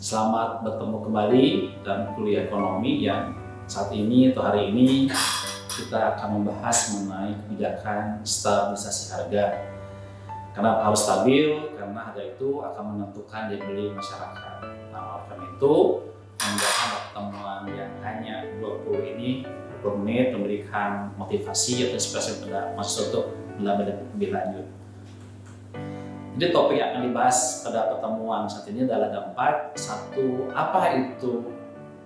Selamat bertemu kembali dalam kuliah ekonomi yang saat ini atau hari ini kita akan membahas mengenai kebijakan stabilisasi harga. Kenapa harus stabil? Karena harga itu akan menentukan daya beli masyarakat. Nah, oleh karena itu, menjalankan pertemuan yang hanya 20 ini 20 menit memberikan motivasi atau inspirasi pada mahasiswa untuk belajar lebih lanjut. Jadi topik yang akan dibahas pada pertemuan saat ini adalah ada 4. Satu, apa itu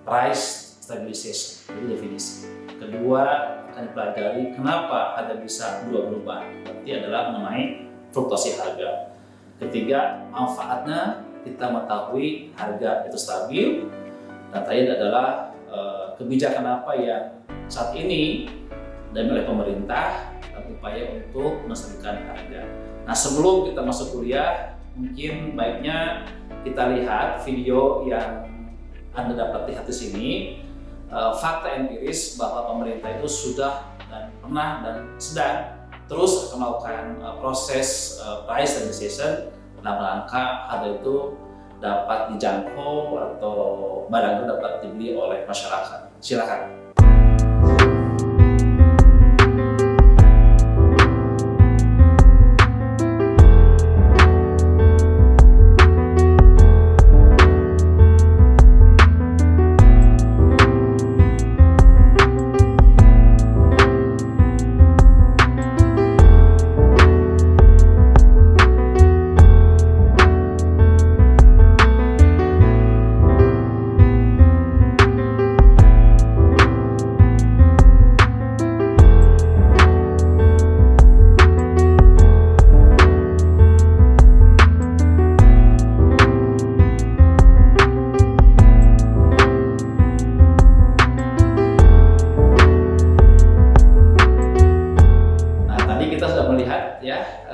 price stabilization, jadi definisi. Kedua, akan dipelajari kenapa harga bisa berubah-ubah, berarti adalah mengenai fluktuasi harga. Ketiga, manfaatnya kita mengetahui harga itu stabil. Dan terakhir adalah kebijakan apa yang saat ini diambil oleh pemerintah dan upaya untuk menstabilkan harga. Nah, sebelum kita masuk kuliah, mungkin baiknya kita lihat video yang Anda dapat lihat di sini. Fakta empiris bahwa pemerintah itu sudah dan pernah dan sedang terus melakukan proses price stabilization dalam rangka harga itu dapat dijangkau atau barang itu dapat dibeli oleh masyarakat. Silakan.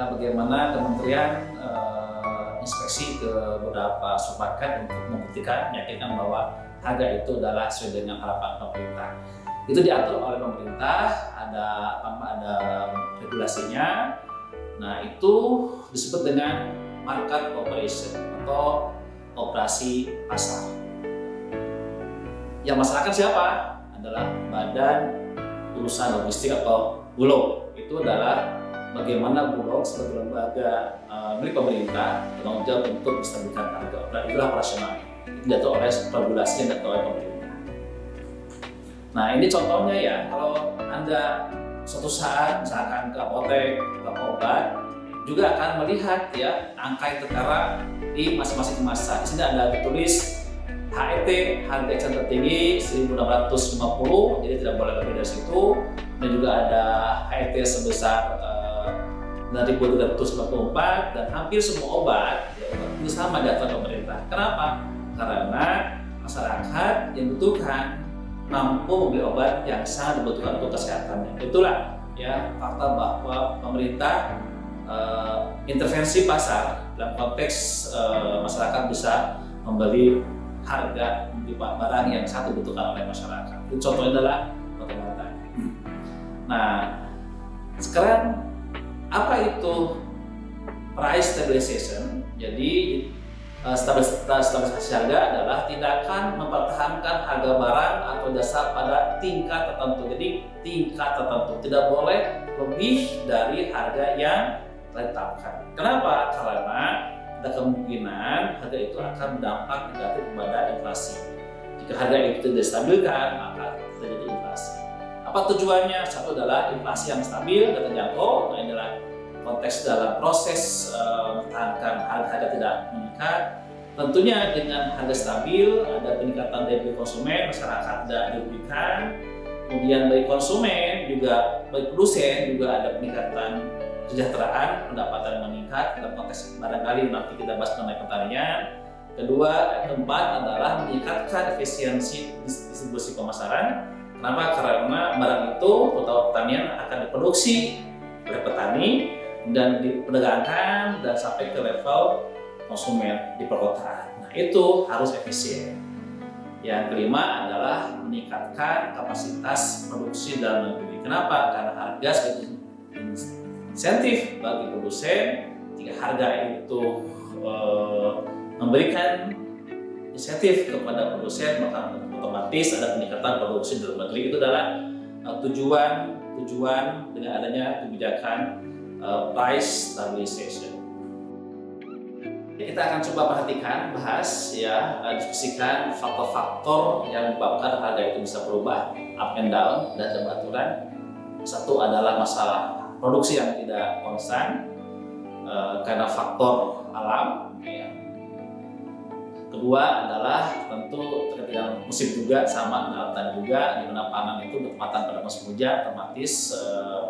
Bagaimana Kementerian inspeksi ke beberapa supermarket untuk membuktikan, meyakinkan bahwa harga itu adalah sesuai dengan harapan pemerintah. Itu diatur oleh pemerintah, ada regulasinya. Nah, itu disebut dengan market operation atau operasi pasar. Yang masyarakat siapa? Adalah Badan Urusan Logistik atau Bulog. Itu adalah bagaimana Bulog sebagai lembaga milik pemerintah bertanggung jawab untuk menstabilkan harga. Itulah operasional. Itu diatur oleh regulasi yang diatur oleh pemerintah. Nah, ini contohnya ya, kalau Anda suatu saat misalkan ke apotek, ke obat, juga akan melihat ya angka yang tertera di masing-masing kemasan. Di sini ada ditulis HET, harga eceran tertinggi 1.650, jadi tidak boleh lebih dari situ. Dan juga ada HET sebesar 9.394 dan hampir semua obat itu sama di atas pemerintah. Kenapa? Karena masyarakat yang membutuhkan mampu membeli obat yang sangat dibutuhkan untuk kesehatannya. Itulah ya fakta bahwa pemerintah intervensi pasar dalam konteks masyarakat bisa membeli harga di barang yang sangat dibutuhkan oleh masyarakat. Itu contohnya adalah otomotif. Nah, sekarang apa itu price stabilization? Jadi stabilisasi harga adalah tindakan mempertahankan harga barang atau jasa pada tingkat tertentu. Jadi tingkat tertentu tidak boleh lebih dari harga yang ditetapkan. Kenapa? Karena ada kemungkinan harga itu akan berdampak negatif kepada inflasi. Jika harga itu tidak stabilkan, maka terjadi inflasi. Apa tujuannya? Satu adalah inflasi yang stabil dan terjangkau. Nah, inilah konteks dalam proses mempertahankan harga tidak meningkat. Tentunya dengan harga stabil, ada peningkatan daya beli konsumen, masyarakat tidak dirugikan. Kemudian bagi konsumen juga, bagi produsen juga ada peningkatan kesejahteraan, pendapatan yang meningkat. Dalam konteks barangkali nanti kita bahas mengenai pertanian. Kedua, keempat adalah meningkatkan efisiensi distribusi pemasaran. Kenapa? Karena barang itu, terutama pertanian, akan diproduksi oleh petani dan diperdagangkan dan sampai ke level konsumen di perkotaan. Nah, itu harus efisien. Yang kelima adalah meningkatkan kapasitas produksi dalam negeri. Kenapa? Karena harga sebagai insentif bagi produsen. Jika harga itu memberikan insentif kepada produsen, maka otomatis ada peningkatan produksi dalam negeri. Itu adalah tujuan dengan adanya kebijakan price stabilization. Kita akan coba bahas ya, diskusikan faktor-faktor yang menyebabkan harga itu bisa berubah up and down dan dalam aturan. Satu adalah masalah produksi yang tidak konstan karena faktor alam. Ya. Kedua adalah tentu terkait dengan musim juga, sama dengan juga, di mana pangan itu bertepatan pada musim hujan, otomatis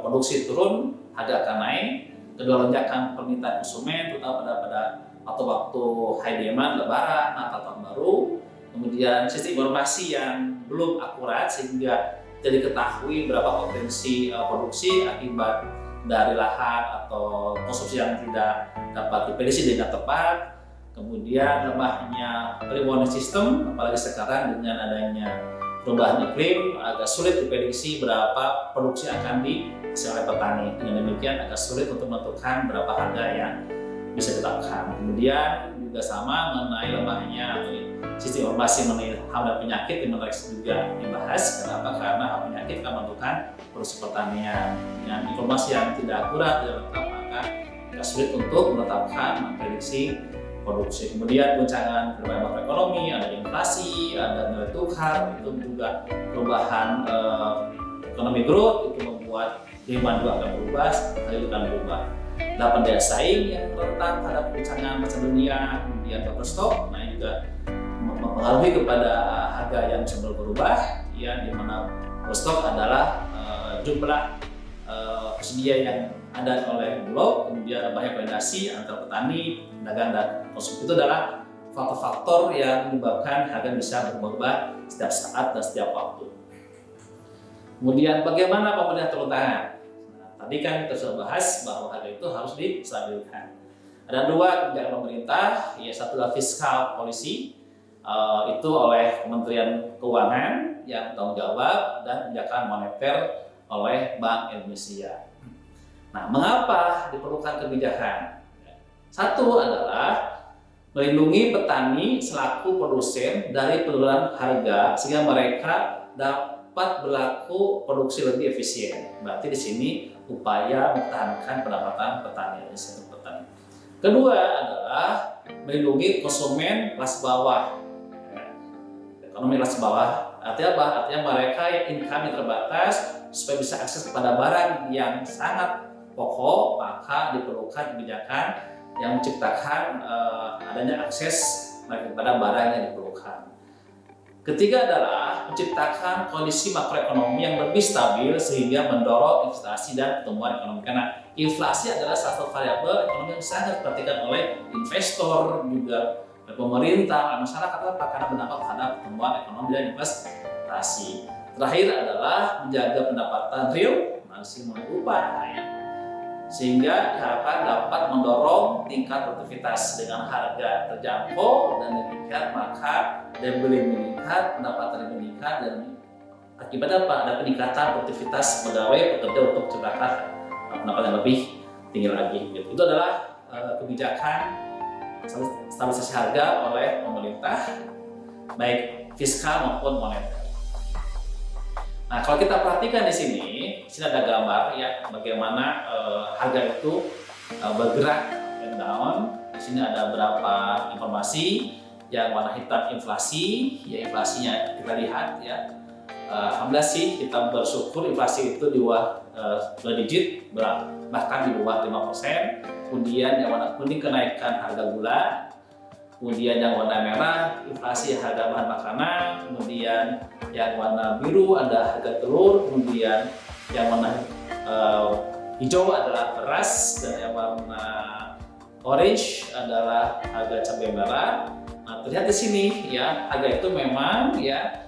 produksi turun, harga akan naik. Kedua, lonjakan permintaan konsumen terutama pada atau waktu high demand, lebaran, Natal, tahun baru. Kemudian sistem informasi yang belum akurat sehingga tidak diketahui berapa potensi produksi akibat dari lahan atau konsumsi yang tidak dapat diprediksi dengan tepat. Kemudian lemahnya early warning system, apalagi sekarang dengan adanya perubahan iklim agak sulit diprediksi berapa produksi akan dihasilkan oleh petani. Dengan demikian agak sulit untuk menentukan berapa harga yang bisa ditetapkan. Kemudian juga sama mengenai lemahnya sistem informasi mengenai hama dan penyakit yang menarik juga dibahas. Kenapa? Karena hama penyakit akan menentukan produksi pertanian. Dengan informasi yang tidak akurat, tidak lengkap, maka agak sulit untuk menetapkan memprediksi produksi. Kemudian goncangan perubahan makroekonomi, ada inflasi, ada nilai tukar, itu juga perubahan ekonomi growth itu membuat demand juga akan berubah, harga juga akan berubah. Dapat daya saing yang rentan terhadap goncangan pasar dunia, kemudian overstock, nah ini juga mempengaruhi kepada harga yang cenderung berubah, ya, di mana overstock adalah jumlah tersedia yang ada oleh Bulog, kemudian banyak koordinasi antara petani, pedagang dan konsumen. Itu adalah faktor-faktor yang menyebabkan harga bisa berubah setiap saat dan setiap waktu. Kemudian bagaimana pemerintah turun tangan? Nah, tadi kan kita sudah bahas bahwa harga itu harus distabilkan. Ada dua kebijakan pemerintah, ya satu adalah fiskal policy, itu oleh Kementerian Keuangan yang tanggung jawab, dan kebijakan moneter oleh Bank Indonesia. Nah, mengapa diperlukan kebijakan? Satu adalah melindungi petani selaku produsen dari penurunan harga sehingga mereka dapat berlaku produksi lebih efisien. Berarti di sini upaya mempertahankan pendapatan petani. Kedua adalah melindungi konsumen kelas bawah. Ekonomi kelas bawah artinya apa? Artinya mereka yang income yang terbatas supaya bisa akses kepada barang yang sangat pokok, maka diperlukan kebijakan yang menciptakan adanya akses kepada barang yang diperlukan. Ketiga adalah menciptakan kondisi makroekonomi yang lebih stabil sehingga mendorong investasi dan pertumbuhan ekonomi. Karena inflasi adalah salah satu variabel ekonomi yang sangat diperhatikan oleh investor, juga oleh pemerintah, oleh masyarakat, karena berdampak terhadap pertumbuhan ekonomi dan investasi. Terakhir adalah menjaga pendapatan real maksimal upah, sehingga diharapkan dapat mendorong tingkat produktivitas dengan harga terjangkau, dan demikian maka daya beli meningkat, pendapatan meningkat, dan akibatnya apa? Ada peningkatan produktivitas pegawai pekerja untuk menciptakan pendapatan yang lebih tinggi lagi. Itu adalah kebijakan stabilisasi harga oleh pemerintah, baik fiskal maupun moneter. Nah, kalau kita perhatikan di sini ada gambar ya bagaimana harga itu bergerak up and down. Di sini ada beberapa informasi. Yang warna hitam inflasi, ya inflasinya kita lihat ya. Alhamdulillah sih kita bersyukur inflasi itu di bawah 2 digit, bahkan di bawah 5%. Kemudian yang warna kuning kenaikan harga gula. Kemudian yang warna merah inflasi harga bahan makanan. Kemudian yang warna biru ada harga telur. Kemudian yang warna hijau adalah beras, dan yang warna orange adalah harga cabai merah. Nah, terlihat di sini ya harga itu memang ya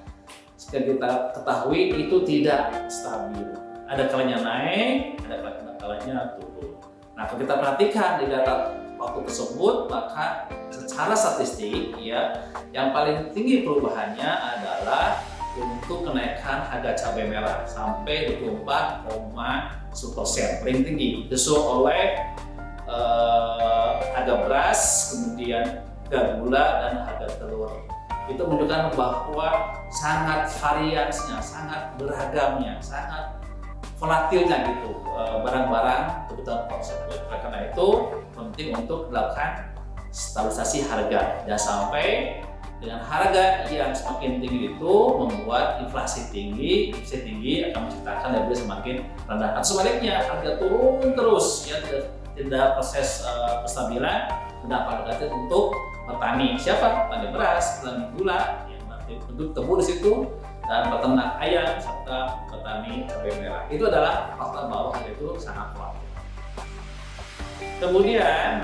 seperti kita ketahui itu tidak stabil. Ada kalanya naik, ada kalanya turun. Nah, kalau kita perhatikan di data waktu tersebut, maka secara statistik ya yang paling tinggi perubahannya adalah untuk kenaikan harga cabai merah sampai 24,1%, paling tinggi, disusul oleh harga beras, kemudian harga gula dan harga telur. itu menunjukkan bahwa sangat variasinya, sangat beragamnya, sangat volatilnya gitu barang-barang kebutuhan tersebut. Karena itu penting untuk dilakukan stabilisasi harga, dan sampai dengan harga yang semakin tinggi itu membuat inflasi tinggi akan menciptakan daya beli semakin rendah. Atau sebaliknya harga turun terus, ya tidak proses kestabilan, berdampak negatif untuk petani. Siapa? Petani beras, petani gula, yang untuk tebu di situ, dan peternak ayam serta petani cabai merah. Itu adalah faktor bahwa harga itu sangat volatil. Kemudian,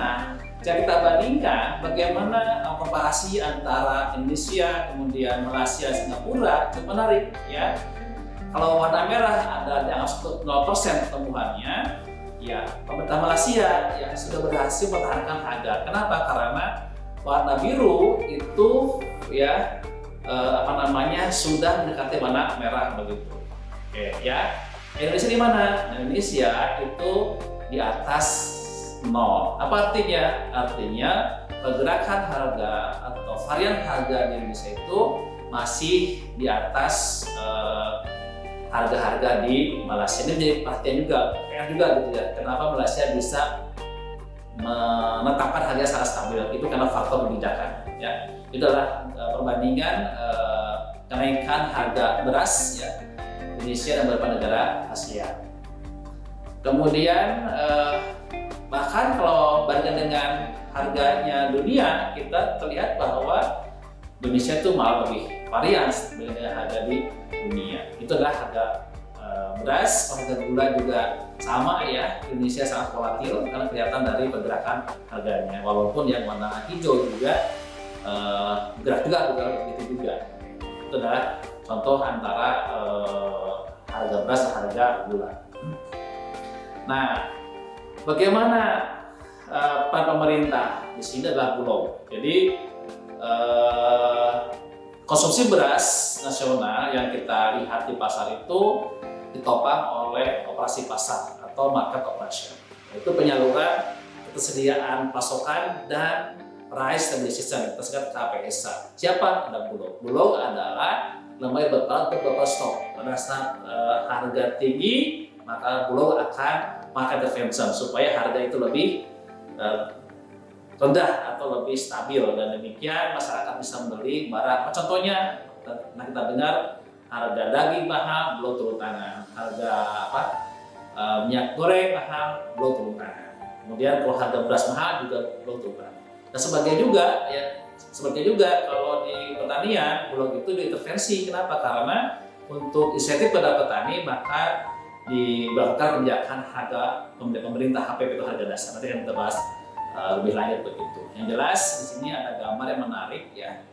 jika kita bandingkan bagaimana komparasi antara Indonesia, kemudian Malaysia, Singapura, cukup menarik ya. Kalau warna merah ada dianggap 0% pertumbuhannya, ya pemerintah Malaysia ya sudah berhasil mempertahankan harga. Kenapa? Karena warna biru itu ya sudah mendekati warna merah begitu. Oke ya. Indonesia di mana? Indonesia itu di atas 0. Apa artinya? Artinya pergerakan harga atau varian harga di Indonesia itu masih di atas harga-harga di Malaysia. Ini menjadi perhatian juga, PR juga gitu ya. Kenapa Malaysia bisa menetapkan harga sangat stabil? Itu karena faktor kebijakan. Ya, itu adalah perbandingan kenaikan harga beras ya Indonesia dan beberapa negara Asia. Kemudian bahkan kalau bandingkan dengan harganya dunia, kita terlihat bahwa Indonesia itu malah lebih varian dengan harga di dunia. Itu adalah harga beras, harga gula juga sama ya. Indonesia sangat volatil karena kelihatan dari pergerakan harganya. Walaupun yang warna hijau juga bergerak juga begitu juga. Itu adalah contoh antara harga beras dan harga gula. Nah, bagaimana peran pemerintah di sini adalah Bulog. Jadi konsumsi beras nasional yang kita lihat di pasar itu ditopang oleh operasi pasar atau market operation. Itu penyaluran, ketersediaan pasokan, dan price stabilization tersebut KPSA. Siapa? Ada Bulog. Bulog adalah lembaga berperan stok. Pada saat harga tinggi, maka Bulog akan market intervention supaya harga itu lebih rendah atau lebih stabil, dan demikian masyarakat bisa membeli barang. Contohnya, kita dengar harga daging mahal, Bulog turun tangan. Harga minyak goreng mahal, Bulog turun tangan. Kemudian kalau harga beras mahal juga Bulog turun tangan. Dan sebagai juga kalau di pertanian, Bulog itu diintervensi. Kenapa? Karena untuk insentif pada petani maka diberlakukan kebijakan harga pemerintah HPP itu harga dasar. Nanti akan kita bahas lebih lanjut begitu. Yang jelas di sini ada gambar yang menarik ya,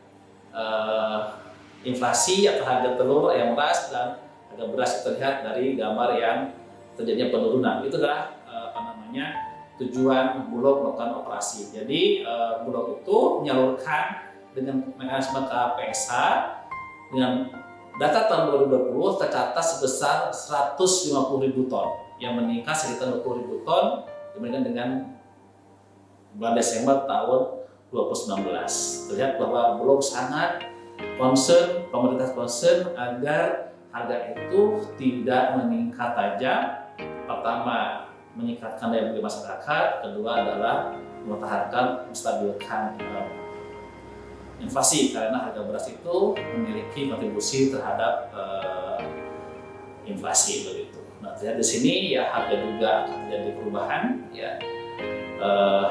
inflasi atau harga telur ayam ras dan harga beras terlihat dari gambar yang terjadinya penurunan. Itu adalah tujuan Bulog melakukan operasi. Jadi Bulog itu menyalurkan dengan mekanisme KPSA dengan data tahun 2020 tercatat sebesar 150.000 ton yang meningkat sekitar 20.000 ton dibandingkan dengan bulan Desember tahun 2019. Terlihat bahwa Bulog sangat concern, pemerintah concern agar harga itu tidak meningkat tajam. Pertama, meningkatkan daya beli masyarakat. Kedua adalah mempertahankan, menstabilkan inflasi, karena harga beras itu memiliki kontribusi terhadap inflasi begitu. Nah, terlihat di sini ya harga juga akan terjadi perubahan ya.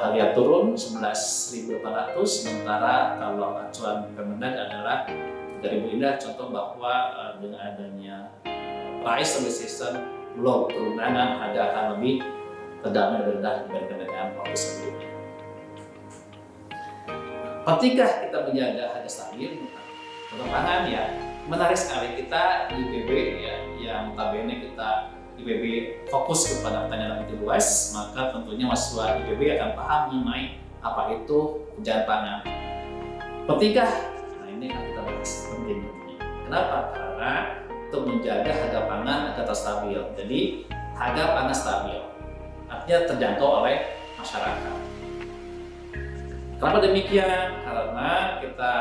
Harga turun 11.800, sementara kalau acuan Kemendag adalah 3.000. Ini contoh bahwa dengan adanya price stabilization, Bulog turun tangan, harga akan lebih terdamai dan rendah dibandingkan dengan waktu sebelumnya. Ketika kita menjaga harga stabil, untuk pangan ya menarik sekali. Kita di IPB ya, yang notabene kita IPB fokus kepada pertanian lebih luas, maka tentunya mahasiswa IPB akan paham mengenai apa itu kejahatan pangan. Ketika, nah ini akan kita bahas penting. Kenapa? Karena untuk menjaga harga pangan agar tetap stabil. Jadi harga pangan stabil, artinya terjangkau oleh masyarakat. Kenapa demikian? Karena kita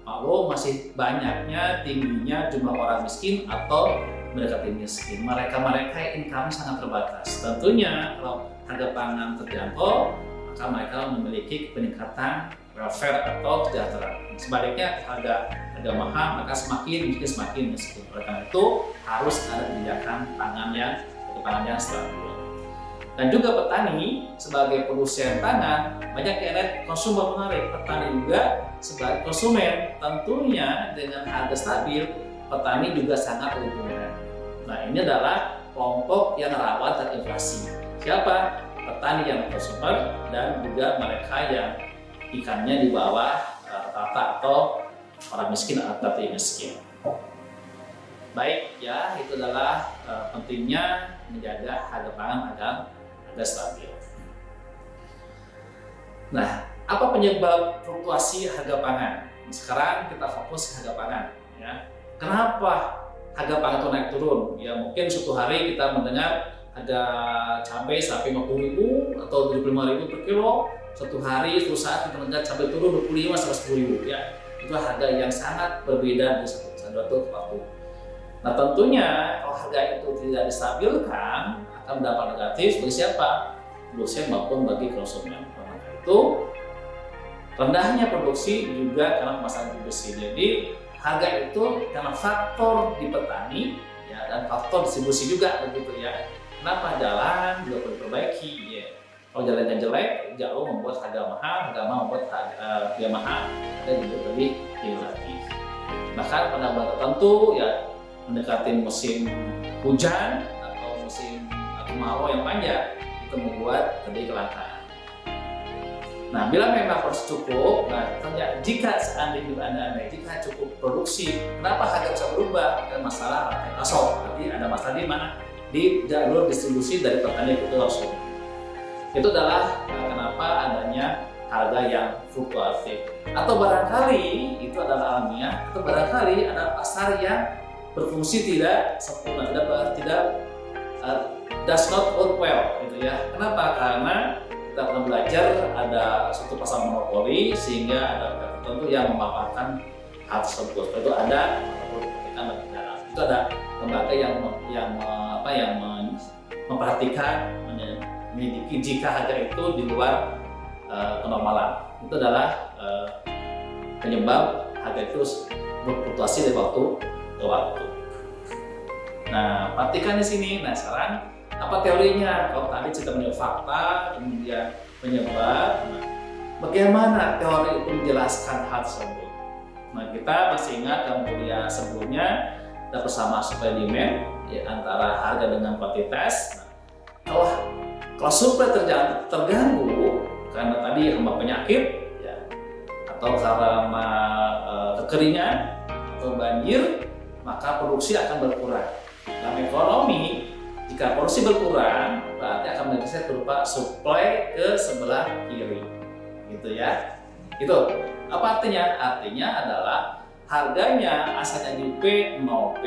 maklum masih banyaknya tingginya jumlah orang miskin atau mendekati miskin. Mereka yang income sangat terbatas. Tentunya kalau harga pangan terjangkau, maka mereka memiliki peningkatan welfare atau kesejahteraan. Sebaliknya harga mahal, maka semakin miskin. Oleh karena itu harus ada kebijakan pangan yang stabil. Dan juga petani sebagai produsen pangan banyak yang lihat konsumen menarik. Petani juga sebagai konsumen, tentunya dengan harga stabil, petani juga sangat diuntungkan. Nah, ini adalah kelompok yang rawan terhadap inflasi. Siapa? Petani yang konsumer dan juga mereka yang ikannya di bawah rata-rata atau orang miskin atau miskin. Baik, ya itu adalah pentingnya menjaga harga pangan agar stabil. Nah, apa penyebab fluktuasi harga pangan? Sekarang kita fokus harga pangan. Ya. Kenapa harga pangan itu naik turun? Ya mungkin suatu hari kita mendengar harga cabai sampai 50.000 atau 75.000 per kilo. Suatu hari, suatu saat kita mendengar cabai turun 25 sampai 10.000. Ya, itu harga yang sangat berbeda di satu waktu. Nah, tentunya kalau harga itu tidak distabilkan akan berdampak negatif bagi siapa? Produsen maupun bagi konsumen. Karena itu rendahnya produksi juga karena pemasaran distribusi. Jadi harga itu karena faktor di petani ya, dan faktor distribusi juga begitu ya. Kenapa jalan juga perlu diperbaiki ya. Kalau jalannya jelek, jauh membuat harga mahal membuat harga mahal, dan juga lebih tinggi lagi. Bahkan pada bulan tertentu ya mendekati musim hujan atau musim kemarau yang panjang itu membuat terjadi kelangkaan. Nah, bila memang produksi cukup, jika seandainya jika cukup produksi, kenapa harga bisa berubah? Ada masalah rantai pasok. Jadi ada masalah di mana? Di jalur distribusi dari petani ke konsumen. Itu adalah kenapa adanya harga yang fluktuatif. Atau barangkali itu adalah alamiah, atau barangkali ada pasar yang berfungsi tidak sempurna, tidak does not work well, gitu ya. Kenapa? Karena kita pernah belajar ada suatu pasar monopoli sehingga ada pihak tertentu yang memanfaatkan hal tersebut. Itu ada itu ada lembaga yang memperhatikan menyelidiki jika harga itu di luar kenormalan. Itu adalah penyebab harga itu berfluktuasi dari waktu ke waktu. Nah, perhatikan di sini. Nah, sekarang apa teorinya? Kalau tadi kita menyebut fakta, kemudian penyebab. Nah, bagaimana teori itu menjelaskan hal tersebut? Nah, kita masih ingat dalam kuliah sebelumnya ada persamaan supply demand ya, antara harga dengan kuantitas. Nah, kalau supply terganggu karena tadi hama penyakit, ya, atau karena kekeringan atau banjir, maka produksi akan berkurang. Dalam ekonomi, jika produksi berkurang, berarti akan bergeser berupa supply ke sebelah kiri, gitu ya. Itu apa artinya? Artinya adalah harganya asalnya di P0P,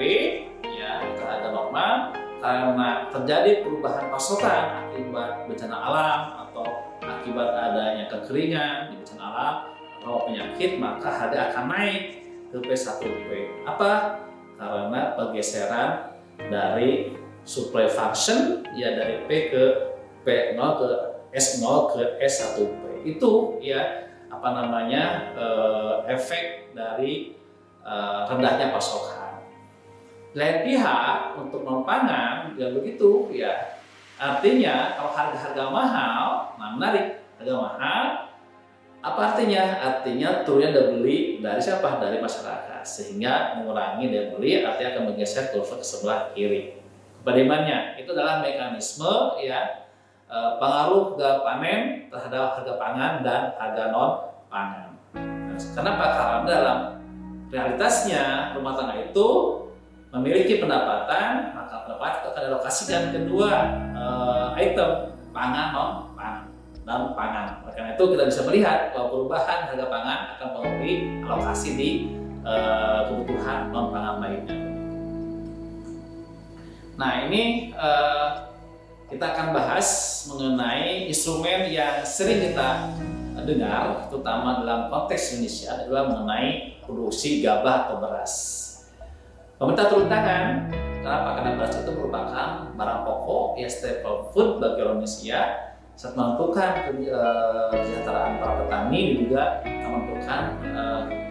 ya itu harga normal. Karena terjadi perubahan pasokan akibat bencana alam atau akibat adanya kekeringan di bencana alam atau penyakit, maka harga akan naik ke P1P. Apa? Karena pergeseran dari supply function ya dari P ke P0 ke S0 ke S1P. Itu ya efek dari rendahnya pasokan. Lain pihak untuk non pangan juga begitu ya. Artinya kalau harga mahal, nah menarik, harga mahal apa artinya? Artinya turunnya daya beli dari siapa? Dari masyarakat, sehingga mengurangi daya beli, artinya akan menggeser kurva ke sebelah kiri. Bagaimana? Itu adalah mekanisme ya pengaruh harga panen terhadap harga pangan dan harga non pangan. Kenapa? Karena dalam realitasnya rumah tangga itu memiliki pendapatan, maka pendapatan itu akan dialokasikan kedua item pangan non pangan dan pangan. Karena itu kita bisa melihat bahwa perubahan harga pangan akan mempengaruhi alokasi di kebutuhan non pangan lainnya. Nah, ini kita akan bahas mengenai instrumen yang sering kita dengar, terutama dalam konteks Indonesia, adalah mengenai produksi gabah atau beras. Pemerintah turun tangan. Kenapa? Karena beras itu merupakan barang pokok, ya staple food bagi Indonesia, saat menentukan kesejahteraan para petani dan juga menentukan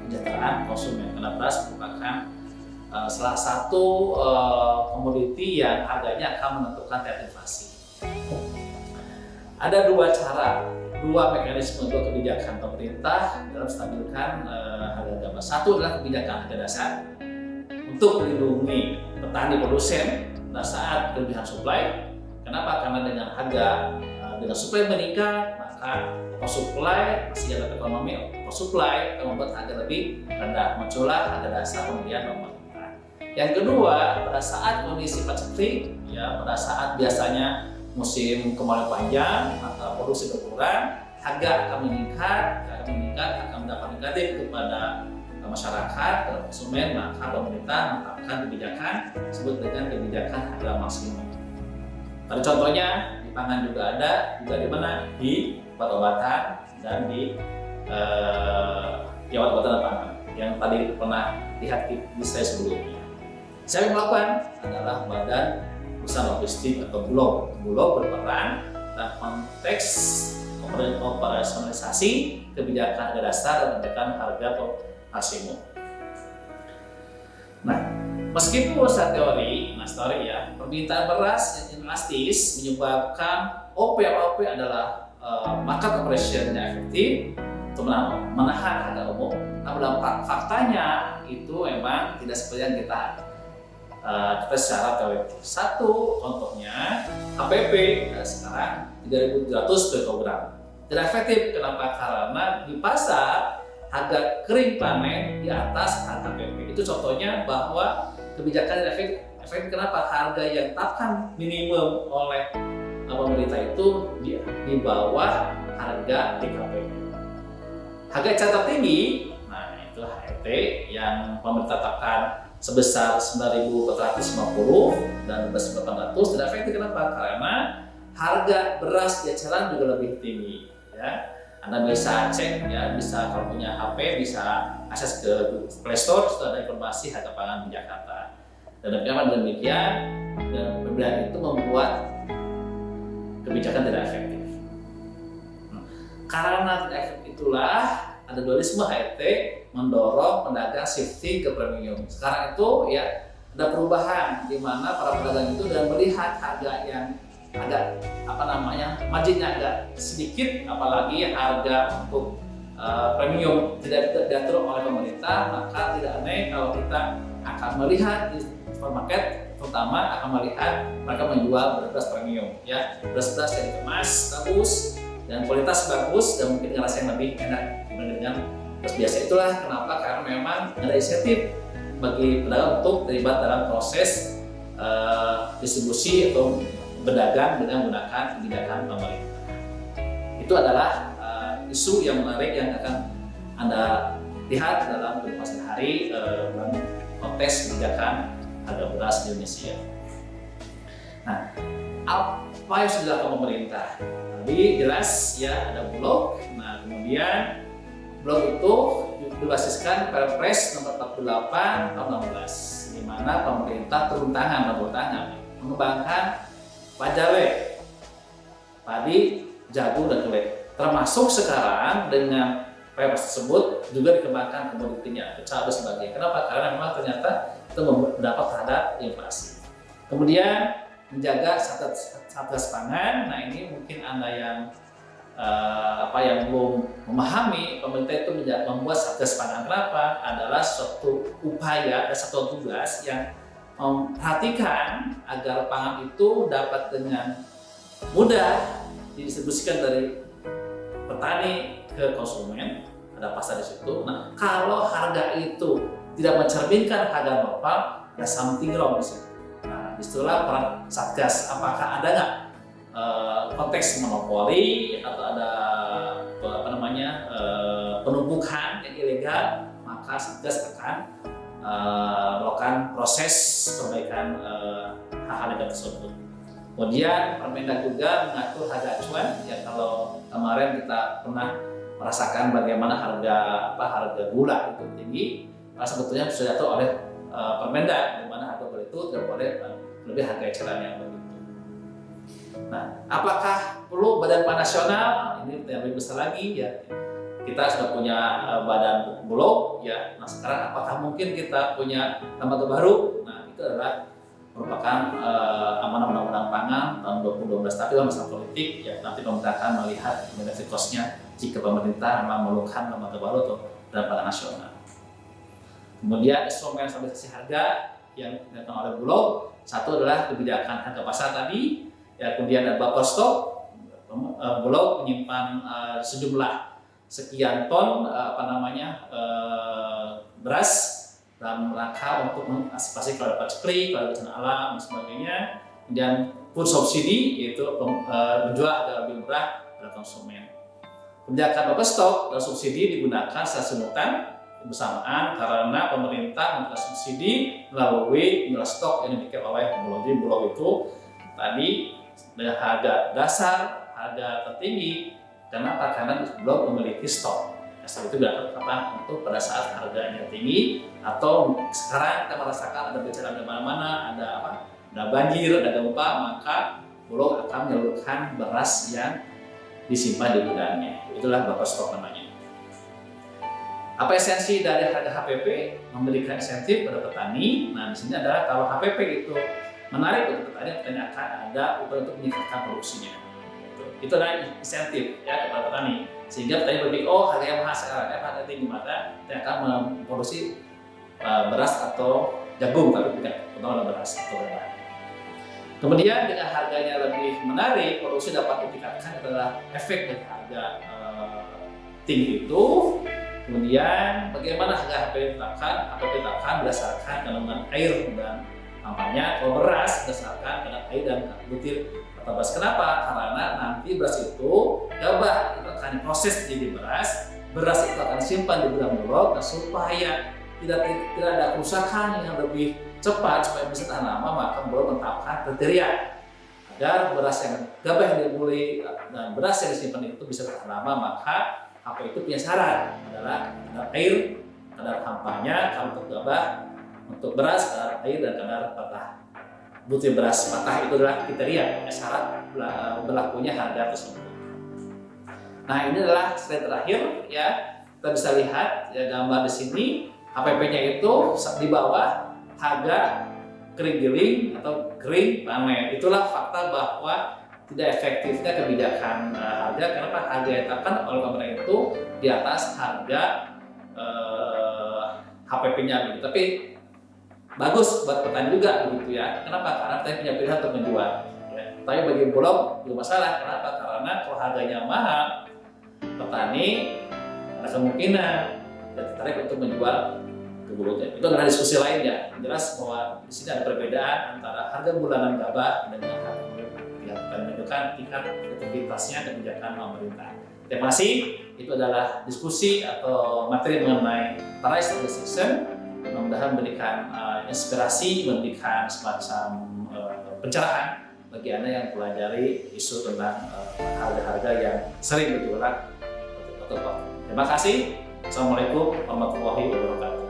kesejahteraan konsumen. Karena beras merupakan salah satu komoditi yang harganya akan menentukan tingkat inflasi. Ada dua mekanisme untuk kebijakan pemerintah dalam menstabilkan harga gabah. Satu adalah kebijakan harga dasar untuk melindungi petani produsen pada saat kelebihan suplai. Kenapa? Karena dengan dengan suplai meningkat, maka oversupply masih ada ekonomi, oversupply akan membuat harga lebih rendah, muncullah harga dasar pembelian pemerintah. Yang kedua, pada saat kondisi paceklik, ya pada saat biasanya musim kemarau panjang, maka produksi berkurang, harga akan meningkat, akan mendapat negatif kepada masyarakat dan konsumen, maka pemerintah menetapkan kebijakan disebut dengan kebijakan harga maksimum. Pada contohnya di pangan juga ada, juga di mana? Di obat-obatan dan di obat-obatan dan pangan yang tadi pernah lihat di slide sebelumnya. Siapa yang melakukan? Adalah Badan Usaha Logistik atau Bulog. Bulog berperan dalam konteks operasionalisasi kebijakan harga dasar dan menentukan harga maksimum. Nah, meskipun secara teori ya, permintaan beras yang inelastis menyebabkan OP adalah market operation yang efektif untuk menahan harga umum. Namun dalam faktanya itu memang tidak seperti yang kita secara teoritis. Satu contohnya HPP sekarang 3.700 per kilogram. Tidak efektif. Kenapa? Karena di pasar harga kering panen di atas harga HPP. Itu contohnya bahwa kebijakan efektif. Kenapa? Harga yang ditetapkan minimum oleh pemerintah itu di bawah harga DKP. Harga yang tertinggi, nah itu HET yang pemerintah tetapkan sebesar 9.450 dan 11.800 tidak efektif. Kenapa? Karena harga beras di eceran juga lebih tinggi. Ya, Anda bisa cek, ya, bisa kalau punya HP bisa akses ke Play Store, sudah ada informasi harga pangan di Jakarta. Dan demikian, dan perbedaan itu membuat kebijakan tidak efektif. Karena tidak efektif itulah ada dualisme HET mendorong pedagang shifting ke premium. Sekarang itu ya ada perubahan di mana para pedagang itu dan melihat harga yang agak marginnya agak sedikit, apalagi harga untuk premium tidak diatur oleh pemerintah, maka tidak aneh kalau kita akan melihat di supermarket terutama akan melihat mereka menjual beras premium, ya beras-beras yang dikemas bagus dan kualitas bagus dan mungkin rasa yang lebih enak dibanding dengan beras biasa. Itulah kenapa, karena memang ada insentif bagi pedagang untuk terlibat dalam proses distribusi atau berdagang dengan menggunakan kebijakan pemerintah. Itu adalah isu yang menarik yang akan Anda lihat dalam kehidupan sehari dalam konteks kebijakan harga beras di Indonesia. Nah, apa yang sudah dilakukan pemerintah? Tadi jelas ya ada Bulog. Nah, kemudian Bulog itu dibasiskan Perpres nomor 48 tahun 16, di mana pemerintah turun tangan mengembangkan pajale, padi, jagung dan kedelai. Termasuk sekarang dengan Perpres tersebut juga dikembangkan komoditinya, cabai sebagainya. Kenapa? Karena memang ternyata itu berdampak terhadap inflasi. Kemudian menjaga satgas pangan. Nah ini mungkin Anda yang yang belum memahami, pemerintah itu membuat satgas pangan. Kenapa? Adalah suatu upaya, ada satu tugas yang memperhatikan agar pangan itu dapat dengan mudah didistribusikan dari petani ke konsumen, ada pasar di situ. Nah, kalau harga itu tidak mencerminkan harga normal, ada something wrong di situ. Nah, disitulah peran satgas. Apakah ada nggak konteks monopoli atau ada penumpukan yang ilegal, maka satgas akan melakukan proses perbaikan hal-hal tersebut. Kemudian Permendag juga mengatur harga acuan. Ya, kalau kemarin kita pernah merasakan bagaimana harga gula itu tinggi, karena sebetulnya sudah diatur oleh Permendak, di mana harga gula itu tidak boleh lebih harga eceran yang begitu. Nah, apakah perlu Badan Pangan Nasional? Ini yang lebih besar lagi ya. Kita sudah punya Badan Bulog ya. Nah, sekarang apakah mungkin kita punya lembaga baru? Nah, itu adalah merupakan amanah Undang-Undang Pangan tahun 2012, tapi dalam masalah politik ya nanti pemerintah akan melihat benefit cost-nya jika pemerintah memerlukan lembaga baru atau Badan Pangan Nasional. Kemudian instrumen stabilisasi harga yang dilakukan oleh Bulog, satu adalah kebijakan harga pasar tadi, ya, kemudian ada buffer stock. Bulog menyimpan sejumlah sekian ton beras dalam rangka untuk mengantisipasi kalau dapat spray, kalau bencana alam dan sebagainya. Kemudian food subsidi, yaitu menjual harga lebih murah pada konsumen. Kebijakan buffer stock dan subsidi digunakan secara simultan bersamaan karena pemerintah memberikan subsidi melalui nilai stok yang dimiliki oleh Bulog. Jadi Bulog itu tadi dengan harga dasar, harga tertinggi. Kenapa? Karena Bulog memiliki stok. Stok itu diatur kapan? Untuk pada saat harganya tinggi atau sekarang kita merasakan ada bencana di mana-mana, ada banjir, ada gempa, maka Bulog akan menyalurkan beras yang disimpan di gudangnya. Itulah buffer stok namanya. Apa esensi dari harga HPP? Memberikan insentif pada petani. Nah, di sini adalah kalau HPP itu menarik untuk petani akan ada upaya untuk meningkatkan produksinya. Itu adalah insentif ya kepada petani. Sehingga petani berpikir, oh harganya mahal sekarang, harga tinggi, maka dia akan memproduksi beras atau jagung, tapi tidak terutama beras atau gabah. Kemudian dengan harganya lebih menarik, produksi dapat ditingkatkan adalah efek dari harga tinggi itu. Kemudian bagaimana harga HPP ditetapkan? HPP ditetapkan berdasarkan kandungan air dan nampaknya kalau beras berdasarkan kandungan air dan butir atau beras. Kenapa? Karena nanti beras itu gabah itu akan diproses menjadi beras itu akan disimpan di gudang Bulog, dan supaya tidak ada kerusakan yang lebih cepat supaya bisa tahan lama, maka Bulog menetapkan kriteria agar beras yang gabah yang dibeli dan beras yang disimpan itu bisa tahan lama. Maka apa itu punya syarat adalah kadar air, kadar hampanya. Kalau untuk gabah, untuk beras, kadar air dan kadar patah butir beras patah itu adalah kriteria syarat berlakunya harga tersebut. Nah, ini adalah slide terakhir ya. Kita bisa lihat ya gambar di sini. HPP-nya itu di bawah harga kering giling atau kering panen. Itulah fakta bahwa tidak efektifnya kebijakan harga. Kenapa? Harga yang ditetapkan oleh pemerintah itu di atas harga HPP-nya gitu. Tapi bagus buat petani juga begitu ya. Kenapa? Karena petani punya pilihan untuk menjual. Ya. Tapi bagi Bulog juga masalah. Kenapa? Karena kalau harganya mahal, petani ada kemungkinan tertarik untuk menjual ke Bulog. Itu adalah diskusi lain ya. Jelas bahwa di sini ada perbedaan antara harga bulanan gabah dengan harga yang menunjukkan tingkat efektivitasnya kebijakan pemerintah. Terima kasih. Itu adalah diskusi atau materi mengenai price stabilization. Mudah-mudahan memberikan inspirasi, memberikan semacam pencerahan bagi Anda yang pelajari isu tentang harga-harga yang sering bergejolak. Terima kasih. Assalamualaikum warahmatullahi wabarakatuh.